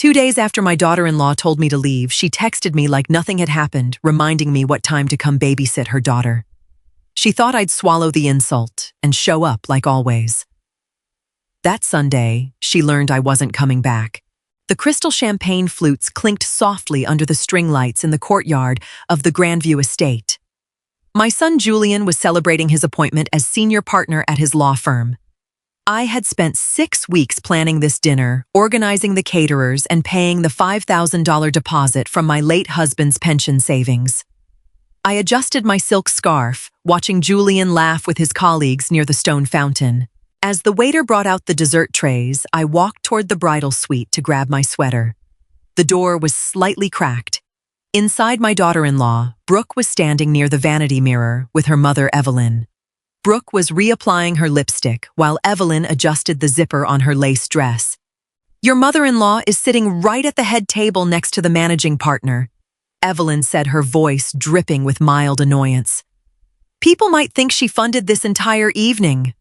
2 days after my daughter-in-law told me to leave, she texted me like nothing had happened, reminding me what time to come babysit her daughter. She thought I'd swallow the insult and show up like always. That Sunday, she learned I wasn't coming back. The crystal champagne flutes clinked softly under the string lights in the courtyard of the Grandview estate. My son Julian was celebrating his appointment as senior partner at his law firm. I had spent 6 weeks planning this dinner, organizing the caterers, and paying the $5,000 deposit from my late husband's pension savings. I adjusted my silk scarf, watching Julian laugh with his colleagues near the stone fountain. As the waiter brought out the dessert trays, I walked toward the bridal suite to grab my sweater. The door was slightly cracked. Inside, my daughter-in-law, Brooke, was standing near the vanity mirror with her mother, Evelyn. Brooke was reapplying her lipstick while Evelyn adjusted the zipper on her lace dress. "Your mother-in-law is sitting right at the head table next to the managing partner," Evelyn said, her voice dripping with mild annoyance. "People might think she funded this entire evening."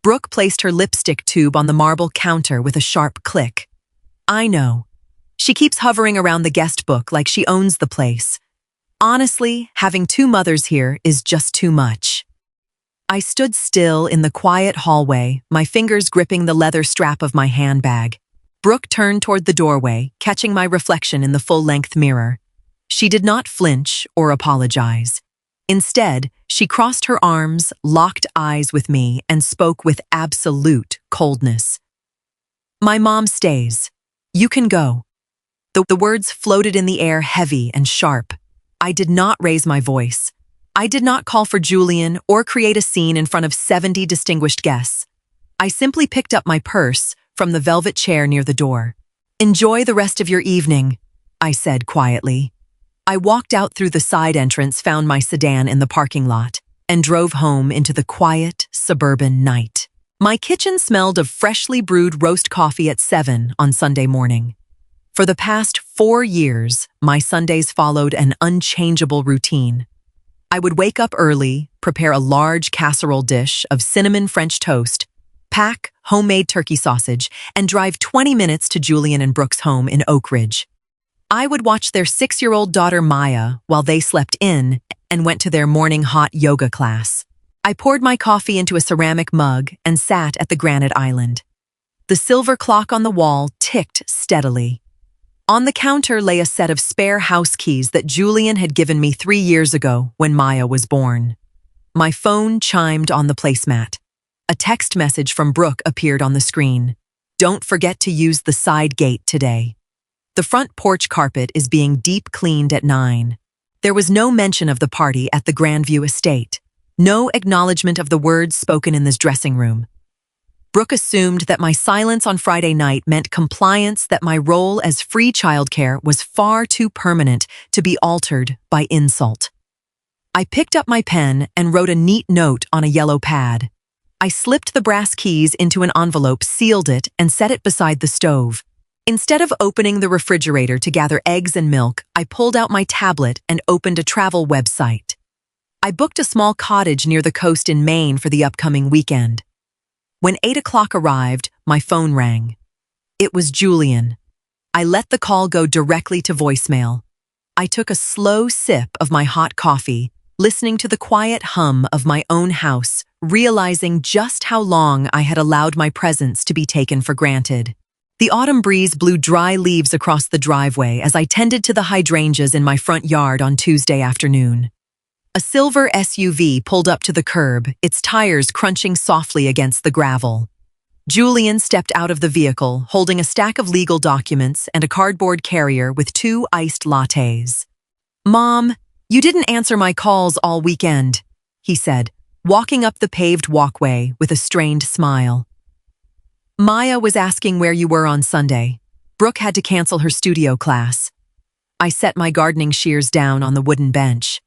Brooke placed her lipstick tube on the marble counter with a sharp click. "I know. She keeps hovering around the guest book like she owns the place. Honestly, having 2 mothers here is just too much." I stood still in the quiet hallway, my fingers gripping the leather strap of my handbag. Brooke turned toward the doorway, catching my reflection in the full-length mirror. She did not flinch or apologize. Instead, she crossed her arms, locked eyes with me, and spoke with absolute coldness. "My mom stays. You can go." The words floated in the air, heavy and sharp. I did not raise my voice. I did not call for Julian or create a scene in front of 70 distinguished guests. I simply picked up my purse from the velvet chair near the door. "Enjoy the rest of your evening," I said quietly. I walked out through the side entrance, found my sedan in the parking lot, and drove home into the quiet, suburban night. My kitchen smelled of freshly brewed roast coffee at 7 on Sunday morning. For the past 4 years, my Sundays followed an unchangeable routine. I would wake up early, prepare a large casserole dish of cinnamon French toast, pack homemade turkey sausage, and drive 20 minutes to Julian and Brooke's home in Oak Ridge. I would watch their 6-year-old daughter Maya while they slept in and went to their morning hot yoga class. I poured my coffee into a ceramic mug and sat at the granite island. The silver clock on the wall ticked steadily. On the counter lay a set of spare house keys that Julian had given me 3 years ago when Maya was born. My phone chimed on the placemat. A text message from Brooke appeared on the screen. "Don't forget to use the side gate today. The front porch carpet is being deep cleaned at 9. There was no mention of the party at the Grandview estate. No acknowledgement of the words spoken in this dressing room. Brooke assumed that my silence on Friday night meant compliance, that my role as free childcare was far too permanent to be altered by insult. I picked up my pen and wrote a neat note on a yellow pad. I slipped the brass keys into an envelope, sealed it, and set it beside the stove. Instead of opening the refrigerator to gather eggs and milk, I pulled out my tablet and opened a travel website. I booked a small cottage near the coast in Maine for the upcoming weekend. When 8 o'clock arrived, my phone rang. It was Julian. I let the call go directly to voicemail. I took a slow sip of my hot coffee, listening to the quiet hum of my own house, realizing just how long I had allowed my presence to be taken for granted. The autumn breeze blew dry leaves across the driveway as I tended to the hydrangeas in my front yard on Tuesday afternoon. A silver SUV pulled up to the curb, its tires crunching softly against the gravel. Julian stepped out of the vehicle, holding a stack of legal documents and a cardboard carrier with 2 iced lattes. "Mom, you didn't answer my calls all weekend," he said, walking up the paved walkway with a strained smile. "Maya was asking where you were on Sunday. Brooke had to cancel her studio class." I set my gardening shears down on the wooden bench.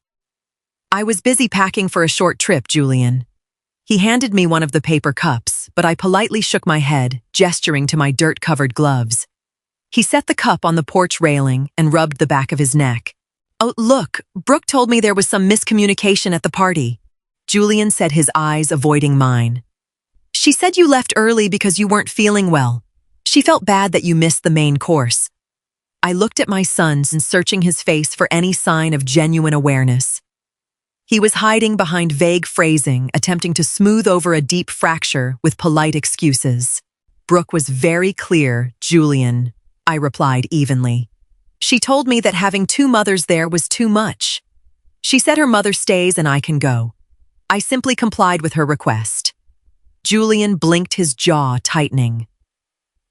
"I was busy packing for a short trip, Julian." He handed me one of the paper cups, but I politely shook my head, gesturing to my dirt-covered gloves. He set the cup on the porch railing and rubbed the back of his neck. "Oh, look, Brooke told me there was some miscommunication at the party," Julian said, his eyes avoiding mine. "She said you left early because you weren't feeling well. She felt bad that you missed the main course. I looked at my son, searching his face for any sign of genuine awareness. He was hiding behind vague phrasing, attempting to smooth over a deep fracture with polite excuses. Brooke was very clear, Julian, I replied evenly. She told me that having two mothers there was too much. She said her mother stays and I can go. I simply complied with her request. Julian blinked, his jaw tightening.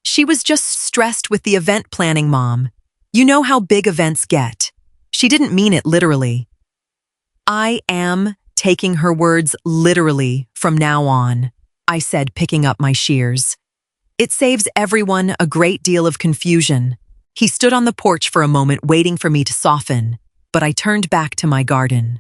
She was just stressed with the event planning, Mom. You know how big events get. She didn't mean it literally. I am taking her words literally from now on, I said, picking up my shears. It saves everyone a great deal of confusion. He stood on the porch for a moment, waiting for me to soften, but I turned back to my garden.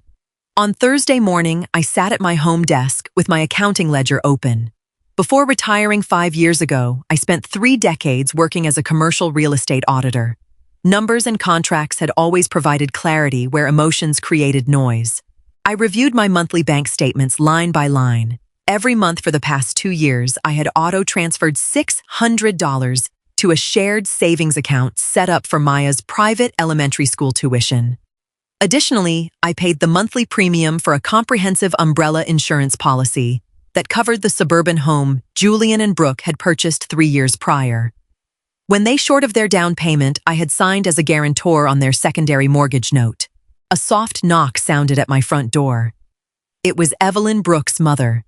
On Thursday morning, I sat at my home desk with my accounting ledger open. Before retiring 5 years ago, I spent 3 decades working as a commercial real estate auditor. Numbers and contracts had always provided clarity where emotions created noise. I reviewed my monthly bank statements line by line. Every month for the past 2 years, I had auto-transferred $600 to a shared savings account set up for Maya's private elementary school tuition. Additionally, I paid the monthly premium for a comprehensive umbrella insurance policy that covered the suburban home Julian and Brooke had purchased 3 years prior. When they short of their down payment, I had signed as a guarantor on their secondary mortgage note. A soft knock sounded at my front door. It was Evelyn, Brooke's mother.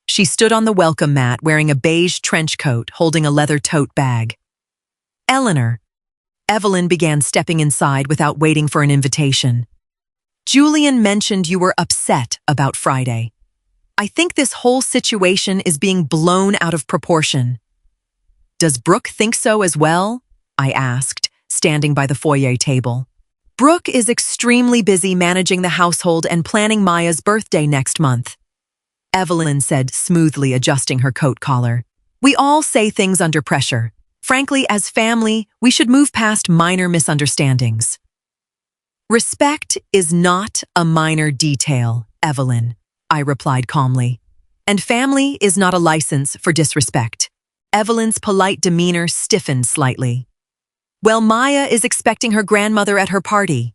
She stood on the welcome mat wearing a beige trench coat, holding a leather tote bag. Eleanor. Evelyn began stepping inside without waiting for an invitation. Julian mentioned you were upset about Friday. I think this whole situation is being blown out of proportion. Does Brooke think so as well? I asked, standing by the foyer table. Brooke is extremely busy managing the household and planning Maya's birthday next month, Evelyn said, smoothly adjusting her coat collar. We all say things under pressure. Frankly, as family, we should move past minor misunderstandings. Respect is not a minor detail, Evelyn, I replied calmly. And family is not a license for disrespect. Evelyn's polite demeanor stiffened slightly. Well, Maya is expecting her grandmother at her party.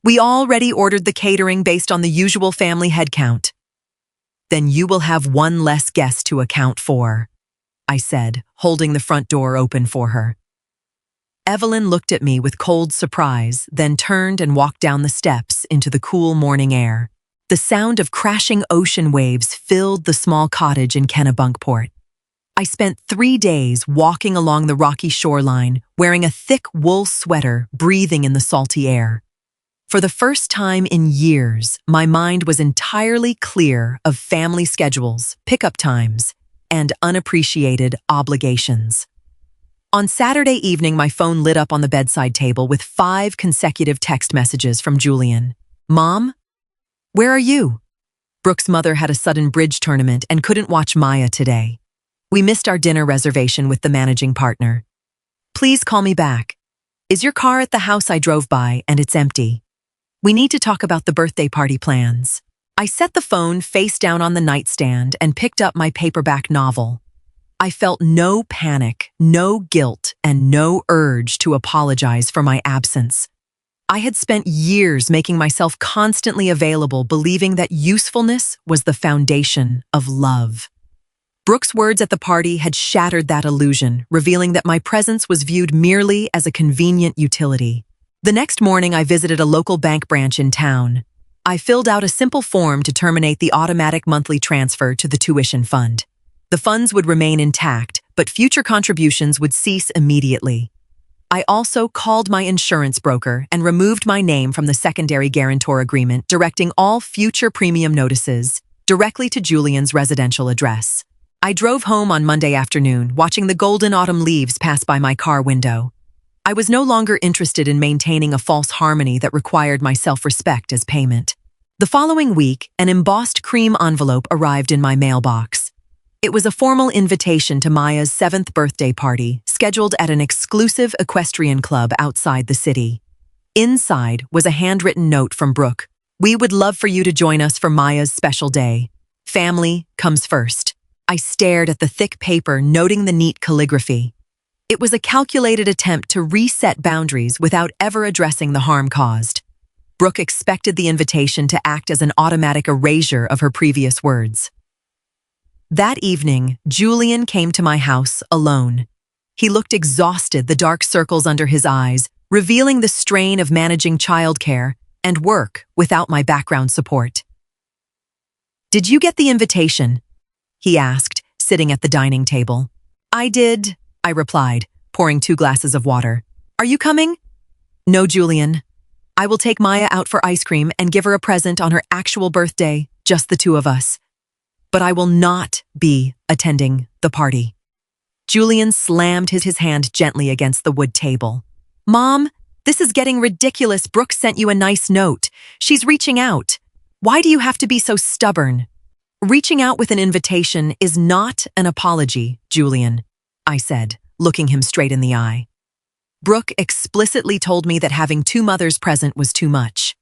We already ordered the catering based on the usual family head count. Then you will have one less guest to account for, I said, holding the front door open for her. Evelyn looked at me with cold surprise, then turned and walked down the steps into the cool morning air. The sound of crashing ocean waves filled the small cottage in Kennebunkport. I spent 3 days walking along the rocky shoreline, wearing a thick wool sweater, breathing in the salty air. For the first time in years, my mind was entirely clear of family schedules, pickup times, and unappreciated obligations. On Saturday evening, my phone lit up on the bedside table with 5 consecutive text messages from Julian. Mom? Where are you? Brooke's mother had a sudden bridge tournament and couldn't watch Maya today. We missed our dinner reservation with the managing partner. Please call me back. Is your car at the house I drove by and it's empty? We need to talk about the birthday party plans. I set the phone face down on the nightstand and picked up my paperback novel. I felt no panic, no guilt, and no urge to apologize for my absence. I had spent years making myself constantly available, believing that usefulness was the foundation of love. Brooke's words at the party had shattered that illusion, revealing that my presence was viewed merely as a convenient utility. The next morning, I visited a local bank branch in town. I filled out a simple form to terminate the automatic monthly transfer to the tuition fund. The funds would remain intact, but future contributions would cease immediately. I also called my insurance broker and removed my name from the secondary guarantor agreement, directing all future premium notices directly to Julian's residential address. I drove home on Monday afternoon, watching the golden autumn leaves pass by my car window. I was no longer interested in maintaining a false harmony that required my self-respect as payment. The following week, an embossed cream envelope arrived in my mailbox. It was a formal invitation to Maya's 7th birthday party, scheduled at an exclusive equestrian club outside the city. Inside was a handwritten note from Brooke. We would love for you to join us for Maya's special day. Family comes first. I stared at the thick paper, noting the neat calligraphy. It was a calculated attempt to reset boundaries without ever addressing the harm caused. Brooke expected the invitation to act as an automatic erasure of her previous words. That evening, Julian came to my house alone. He looked exhausted, the dark circles under his eyes, revealing the strain of managing childcare and work without my background support. "Did you get the invitation?" he asked, sitting at the dining table. "I did," I replied, pouring 2 glasses of water. "Are you coming?" "No, Julian. I will take Maya out for ice cream and give her a present on her actual birthday, just the 2 of us. But I will not be attending the party." Julian slammed his hand gently against the wood table. "Mom, this is getting ridiculous. Brooke sent you a nice note. She's reaching out. Why do you have to be so stubborn?" "Reaching out with an invitation is not an apology, Julian," I said, looking him straight in the eye. "Brooke explicitly told me that having 2 mothers present was too much.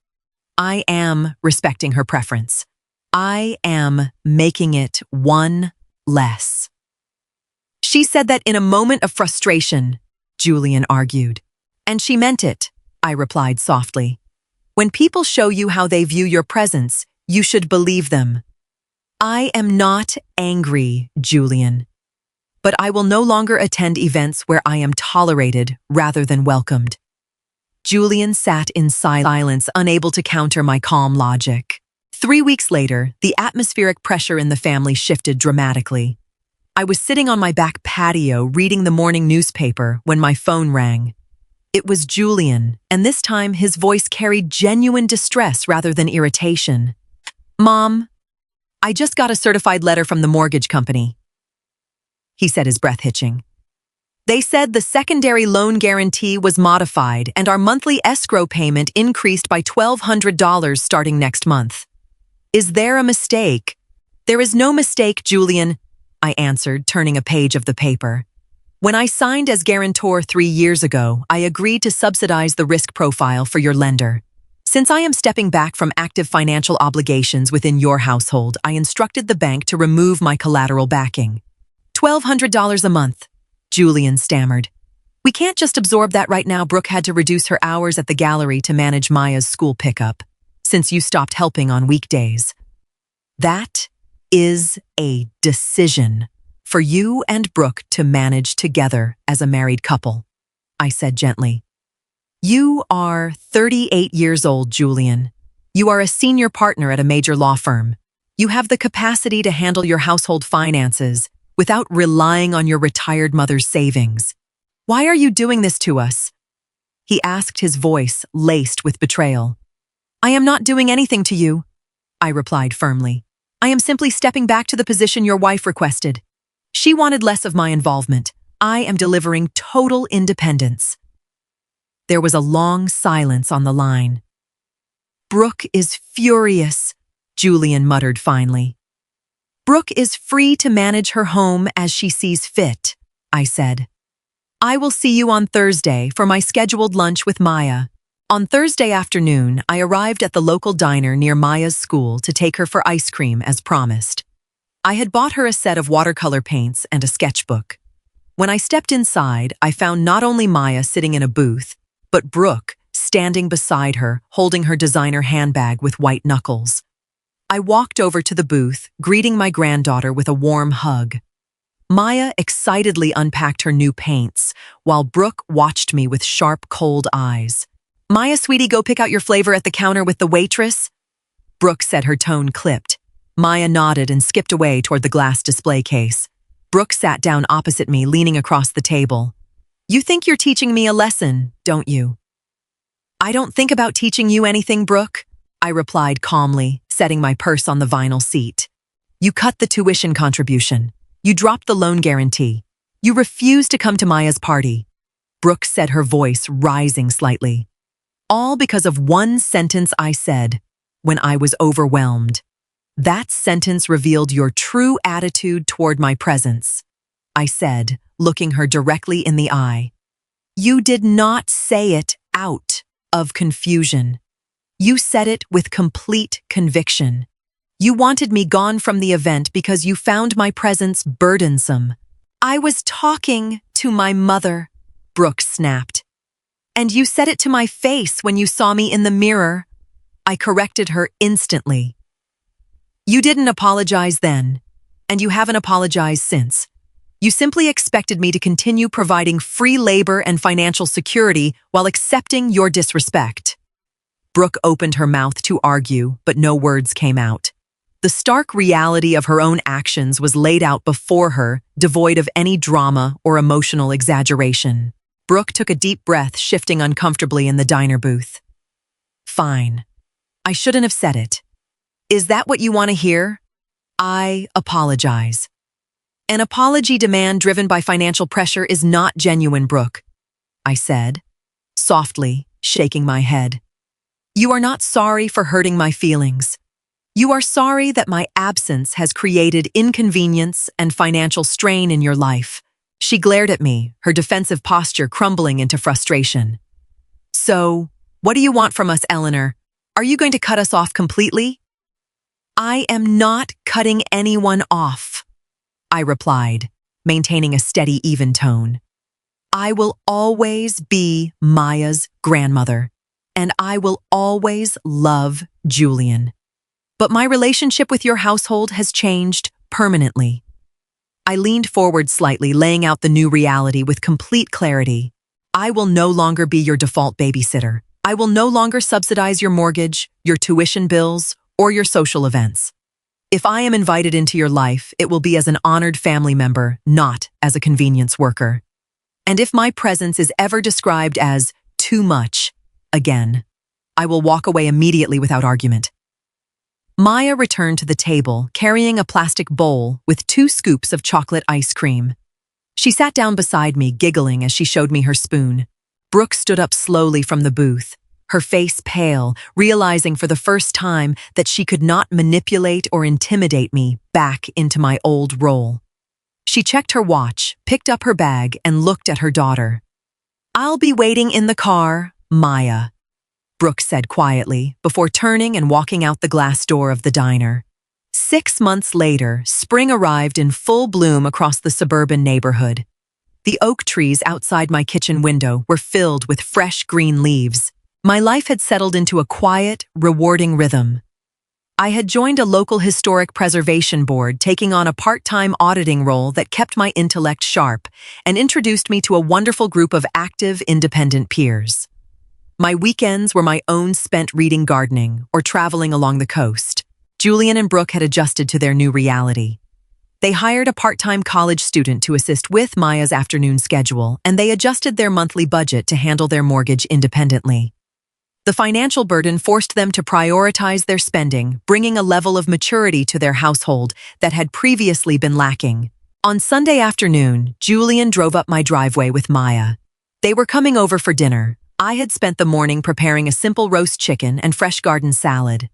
I am respecting her preference. I am making it 1 less." "She said that in a moment of frustration," Julian argued. "And she meant it," I replied softly. "When people show you how they view your presence, you should believe them." "I am not angry, Julian. But I will no longer attend events where I am tolerated rather than welcomed." Julian sat in silence, unable to counter my calm logic. 3 weeks later, the atmospheric pressure in the family shifted dramatically. I was sitting on my back patio reading the morning newspaper when my phone rang. It was Julian, and this time his voice carried genuine distress rather than irritation. "Mom, I just got a certified letter from the mortgage company," he said, his breath hitching. "They said the secondary loan guarantee was modified and our monthly escrow payment increased by $1,200 starting next month. Is there a mistake?" "There is no mistake, Julian," I answered, turning a page of the paper. "When I signed as guarantor 3 years ago, I agreed to subsidize the risk profile for your lender. Since I am stepping back from active financial obligations within your household, I instructed the bank to remove my collateral backing. $1,200 a month," Julian stammered. "We can't just absorb that right now. Brooke had to reduce her hours at the gallery to manage Maya's school pickup, since you stopped helping on weekdays." "That is a decision for you and Brooke to manage together as a married couple," I said gently. "You are 38 years old, Julian. You are a senior partner at a major law firm. You have the capacity to handle your household finances without relying on your retired mother's savings. Why are you doing this to us?" he asked, his voice laced with betrayal. "I am not doing anything to you," I replied firmly. "I am simply stepping back to the position your wife requested. She wanted less of my involvement. I am delivering total independence." There was a long silence on the line. "Brooke is furious," Julian muttered finally. "Brooke is free to manage her home as she sees fit," I said. "I will see you on Thursday for my scheduled lunch with Maya." On Thursday afternoon, I arrived at the local diner near Maya's school to take her for ice cream as promised. I had bought her a set of watercolor paints and a sketchbook. When I stepped inside, I found not only Maya sitting in a booth, but Brooke standing beside her, holding her designer handbag with white knuckles. I walked over to the booth, greeting my granddaughter with a warm hug. Maya excitedly unpacked her new paints, while Brooke watched me with sharp, cold eyes. "Maya, sweetie, go pick out your flavor at the counter with the waitress," Brooke said, her tone clipped. Maya nodded and skipped away toward the glass display case. Brooke sat down opposite me, leaning across the table. "You think you're teaching me a lesson, don't you?" "I don't think about teaching you anything, Brooke," I replied calmly, setting my purse on the vinyl seat. "You cut the tuition contribution. You dropped the loan guarantee. You refused to come to Maya's party." Brooke said, her voice rising slightly. "All because of one sentence I said when I was overwhelmed. That sentence revealed your true attitude toward my presence," I said, looking her directly in the eye. "You did not say it out of confusion. You said it with complete conviction. You wanted me gone from the event because you found my presence burdensome. I was talking to my mother, Brooke snapped. And you said it to my face when you saw me in the mirror. I corrected her instantly. You didn't apologize then, and you haven't apologized since. You simply expected me to continue providing free labor and financial security while accepting your disrespect. Brooke opened her mouth to argue, but no words came out. The stark reality of her own actions was laid out before her, devoid of any drama or emotional exaggeration. Brooke took a deep breath, shifting uncomfortably in the diner booth. Fine. I shouldn't have said it. Is that what you want to hear? I apologize. An apology demand driven by financial pressure is not genuine, Brooke, I said, softly, shaking my head. You are not sorry for hurting my feelings. You are sorry that my absence has created inconvenience and financial strain in your life. She glared at me, her defensive posture crumbling into frustration. So, what do you want from us, Eleanor? Are you going to cut us off completely? I am not cutting anyone off, I replied, maintaining a steady, even tone. I will always be Maya's grandmother, and I will always love Julian. But my relationship with your household has changed permanently. I leaned forward slightly, laying out the new reality with complete clarity. I will no longer be your default babysitter. I will no longer subsidize your mortgage, your tuition bills, or your social events. If I am invited into your life, it will be as an honored family member, not as a convenience worker. And if my presence is ever described as too much, again, I will walk away immediately without argument. Maya returned to the table, carrying a plastic bowl with 2 scoops of chocolate ice cream. She sat down beside me, giggling as she showed me her spoon. Brooke stood up slowly from the booth, her face pale, realizing for the first time that she could not manipulate or intimidate me back into my old role. She checked her watch, picked up her bag, and looked at her daughter. I'll be waiting in the car, Maya, Brooke said quietly, before turning and walking out the glass door of the diner. 6 months later, spring arrived in full bloom across the suburban neighborhood. The oak trees outside my kitchen window were filled with fresh green leaves. My life had settled into a quiet, rewarding rhythm. I had joined a local historic preservation board, taking on a part-time auditing role that kept my intellect sharp and introduced me to a wonderful group of active, independent peers. My weekends were my own spent reading, gardening, or traveling along the coast. Julian and Brooke had adjusted to their new reality. They hired a part-time college student to assist with Maya's afternoon schedule, and they adjusted their monthly budget to handle their mortgage independently. The financial burden forced them to prioritize their spending, bringing a level of maturity to their household that had previously been lacking. On Sunday afternoon, Julian drove up my driveway with Maya. They were coming over for dinner. I had spent the morning preparing a simple roast chicken and fresh garden salad.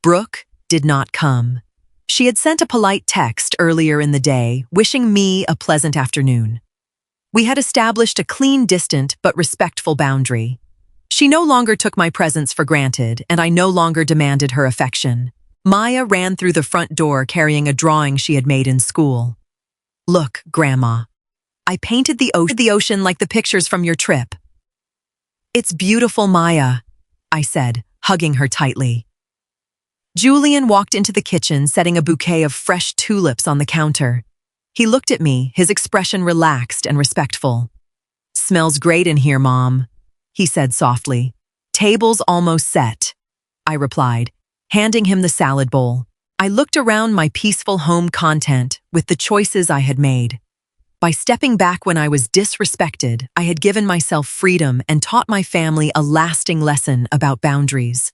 Brooke did not come. She had sent a polite text earlier in the day, wishing me a pleasant afternoon. We had established a clean, distant, but respectful boundary. She no longer took my presence for granted, and I no longer demanded her affection. Maya ran through the front door carrying a drawing she had made in school. Look, Grandma. I painted the ocean like the pictures from your trip. It's beautiful, Maya, I said, hugging her tightly. Julian walked into the kitchen, setting a bouquet of fresh tulips on the counter. He looked at me, his expression relaxed and respectful. Smells great in here, Mom, he said softly. Table's almost set, I replied, handing him the salad bowl. I looked around my peaceful home content with the choices I had made. By stepping back when I was disrespected, I had given myself freedom and taught my family a lasting lesson about boundaries.